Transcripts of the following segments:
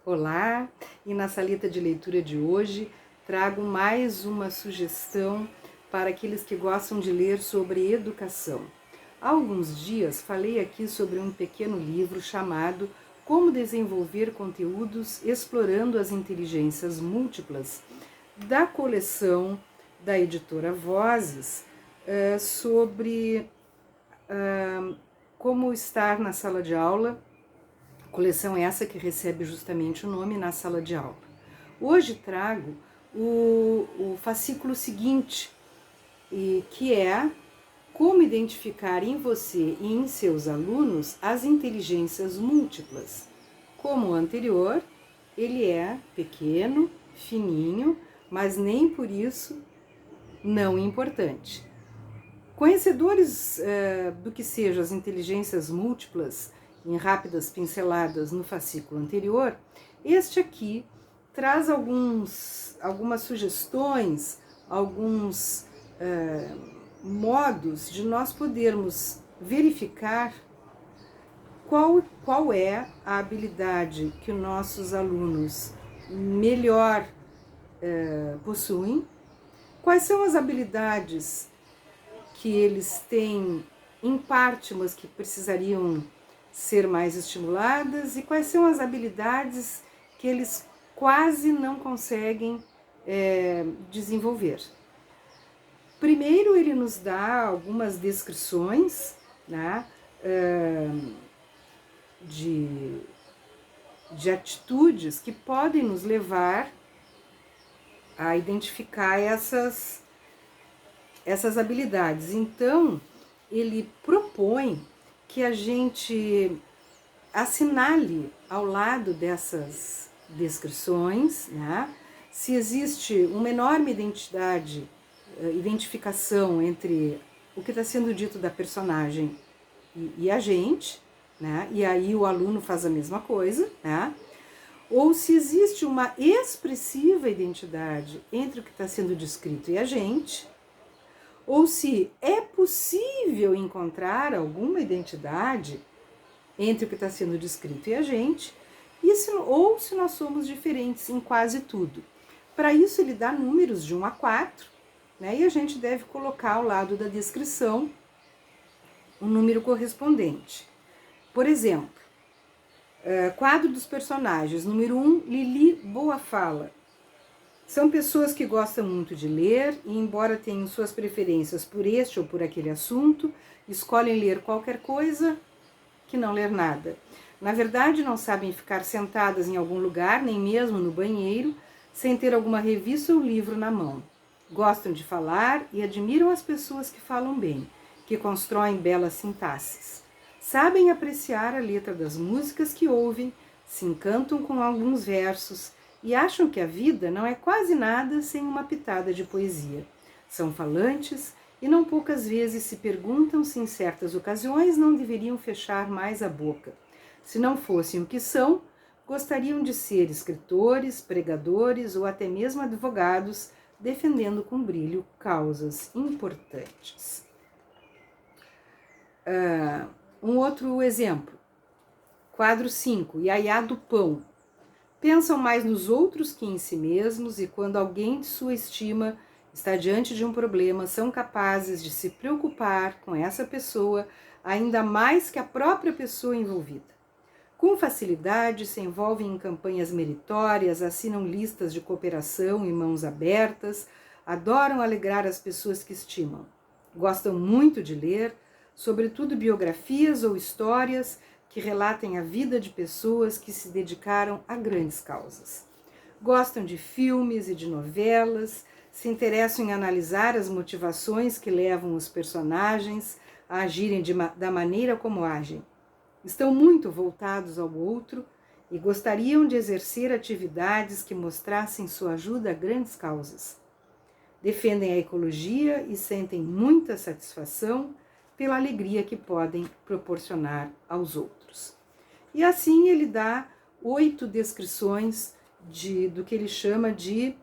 Olá, e na salita de leitura de hoje trago mais uma sugestão para aqueles que gostam de ler sobre educação. Há alguns dias falei aqui sobre um pequeno livro chamado Como Desenvolver Conteúdos Explorando as Inteligências Múltiplas, da coleção da editora Vozes, sobre como estar na sala de aula. Coleção essa que recebe justamente o nome Na Sala de Aula. Hoje trago o fascículo seguinte, que é como identificar em você e em seus alunos as inteligências múltiplas. Como o anterior, ele é pequeno, fininho, mas nem por isso não importante. Conhecedores do que sejam as inteligências múltiplas, em rápidas pinceladas no fascículo anterior, este aqui traz algumas sugestões, alguns modos de nós podermos verificar qual é a habilidade que nossos alunos melhor possuem, quais são as habilidades que eles têm em parte, mas que precisariam ser mais estimuladas, e quais são as habilidades que eles quase não conseguem desenvolver. Primeiro, ele nos dá algumas descrições, né, de atitudes que podem nos levar a identificar essas habilidades. Então, ele propõe que a gente assinale ao lado dessas descrições, né, se existe uma enorme identificação entre o que está sendo dito da personagem e a gente, né, e aí o aluno faz a mesma coisa, né, ou se existe uma expressiva identidade entre o que está sendo descrito e a gente, ou se é possível encontrar alguma identidade entre o que está sendo descrito e a gente, ou se nós somos diferentes em quase tudo. Para isso, ele dá números de 1 a 4, né, e a gente deve colocar ao lado da descrição um número correspondente. Por exemplo, quadro dos personagens, número 1, Lili Boa Fala. São pessoas que gostam muito de ler e, embora tenham suas preferências por este ou por aquele assunto, escolhem ler qualquer coisa que não ler nada. Na verdade, não sabem ficar sentadas em algum lugar, nem mesmo no banheiro, sem ter alguma revista ou livro na mão. Gostam de falar e admiram as pessoas que falam bem, que constroem belas sintaxes. Sabem apreciar a letra das músicas que ouvem, se encantam com alguns versos e acham que a vida não é quase nada sem uma pitada de poesia. São falantes e não poucas vezes se perguntam se em certas ocasiões não deveriam fechar mais a boca. Se não fossem o que são, gostariam de ser escritores, pregadores ou até mesmo advogados, defendendo com brilho causas importantes. Um outro exemplo, quadro 5, Iaiá do Pão. Pensam mais nos outros que em si mesmos e quando alguém de sua estima está diante de um problema, são capazes de se preocupar com essa pessoa ainda mais que a própria pessoa envolvida. Com facilidade se envolvem em campanhas meritórias, assinam listas de cooperação em mãos abertas, adoram alegrar as pessoas que estimam. Gostam muito de ler, sobretudo biografias ou histórias que relatem a vida de pessoas que se dedicaram a grandes causas. Gostam de filmes e de novelas, se interessam em analisar as motivações que levam os personagens a agirem da maneira como agem. Estão muito voltados ao outro e gostariam de exercer atividades que mostrassem sua ajuda a grandes causas. Defendem a ecologia e sentem muita satisfação pela alegria que podem proporcionar aos outros. E assim ele dá 8 descrições do que ele chama de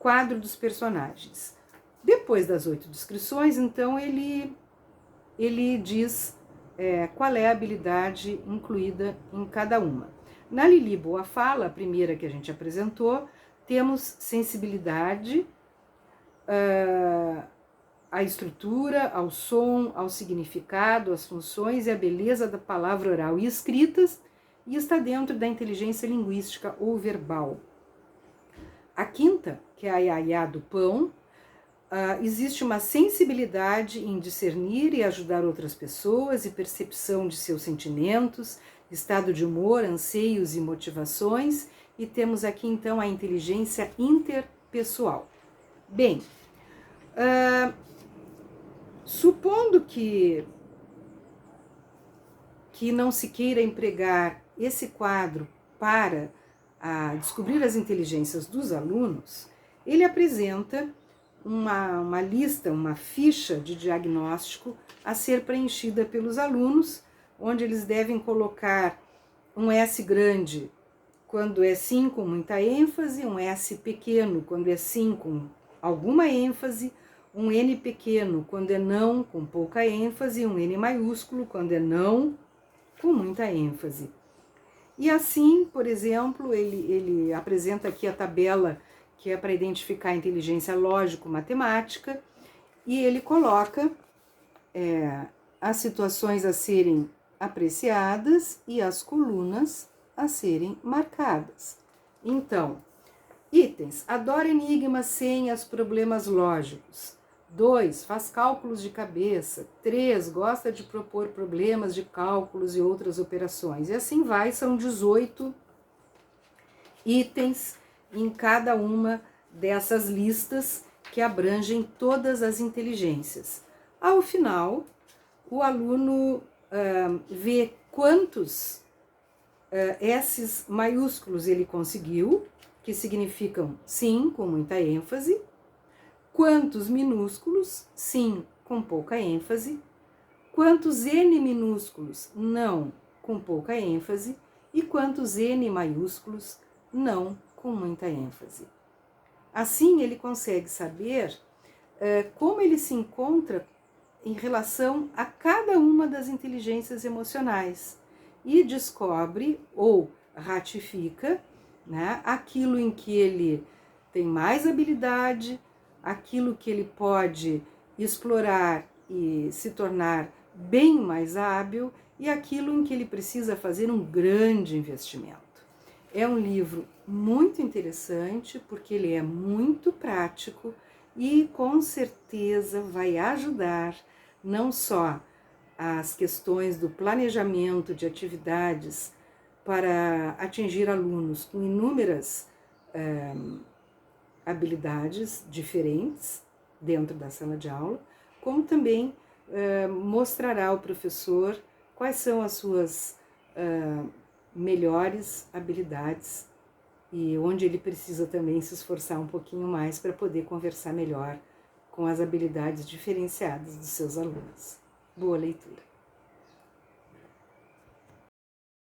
quadro dos personagens. Depois das 8 descrições, então, ele diz qual é a habilidade incluída em cada uma. Na Lili Boa Fala, a primeira que a gente apresentou, temos sensibilidade à estrutura, ao som, ao significado, às funções e à beleza da palavra oral e escritas, e está dentro da inteligência linguística ou verbal. A quinta, que é a Iaiá do Pão, existe uma sensibilidade em discernir e ajudar outras pessoas e percepção de seus sentimentos, estado de humor, anseios e motivações, e temos aqui então a inteligência interpessoal. Bem, supondo que não se queira empregar esse quadro para descobrir as inteligências dos alunos, ele apresenta uma lista, uma ficha de diagnóstico a ser preenchida pelos alunos, onde eles devem colocar um S grande quando é sim com muita ênfase, um S pequeno quando é sim com alguma ênfase, um N pequeno quando é não com pouca ênfase, e um N maiúsculo quando é não com muita ênfase. E assim, por exemplo, ele apresenta aqui a tabela que é para identificar a inteligência lógico-matemática, e ele coloca as situações a serem apreciadas e as colunas a serem marcadas. Então, itens: adora enigmas, senhas, problemas lógicos. 2, faz cálculos de cabeça. 3, gosta de propor problemas de cálculos e outras operações. E assim vai, são 18 itens em cada uma dessas listas que abrangem todas as inteligências. Ao final, o aluno vê quantos S's maiúsculos ele conseguiu, que significam sim, com muita ênfase, quantos minúsculos, sim, com pouca ênfase, quantos N minúsculos, não, com pouca ênfase, e quantos N maiúsculos, não, com muita ênfase. Assim, ele consegue saber como ele se encontra em relação a cada uma das inteligências emocionais e descobre ou ratifica, né, aquilo em que ele tem mais habilidade, aquilo que ele pode explorar e se tornar bem mais hábil, e aquilo em que ele precisa fazer um grande investimento. É um livro muito interessante porque ele é muito prático e com certeza vai ajudar não só as questões do planejamento de atividades para atingir alunos com inúmeras habilidades diferentes dentro da sala de aula, como também mostrará ao professor quais são as suas melhores habilidades e onde ele precisa também se esforçar um pouquinho mais para poder conversar melhor com as habilidades diferenciadas dos seus alunos. Boa leitura!